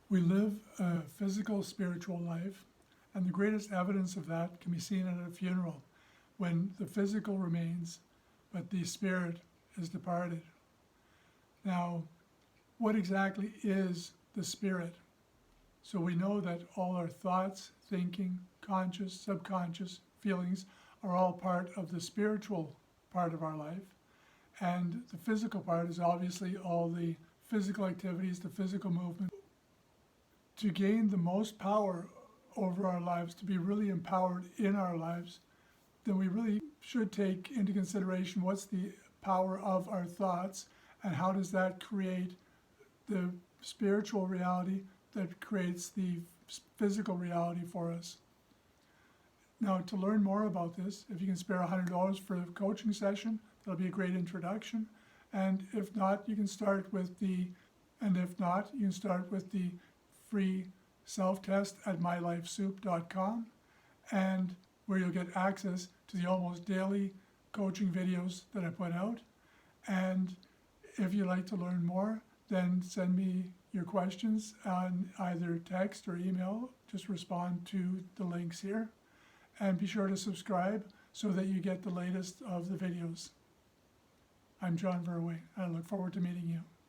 We live a physical, spiritual life, and the greatest evidence of that can be seen at a funeral, when the physical remains, but the spirit is departed. Now, what exactly is the spirit? So we know that all our thoughts, thinking, conscious, subconscious feelings are all part of the spiritual part of our life. And the physical part is obviously all the physical activities, the physical movement. To gain the most power over our lives, to be really empowered in our lives, then we really should take into consideration what's the power of our thoughts and how does that create the spiritual reality that creates the physical reality for us. Now, to learn more about this, if you can spare $100 for a coaching session, that'll be a great introduction. And if not, you can start with the free self-test at mylifesoup.com, and where you'll get access to the almost daily coaching videos that I put out. And if you'd like to learn more, then send me your questions on either text or email. Just respond to the links here. And be sure to subscribe so that you get the latest of the videos. I'm John Verwey, and I look forward to meeting you.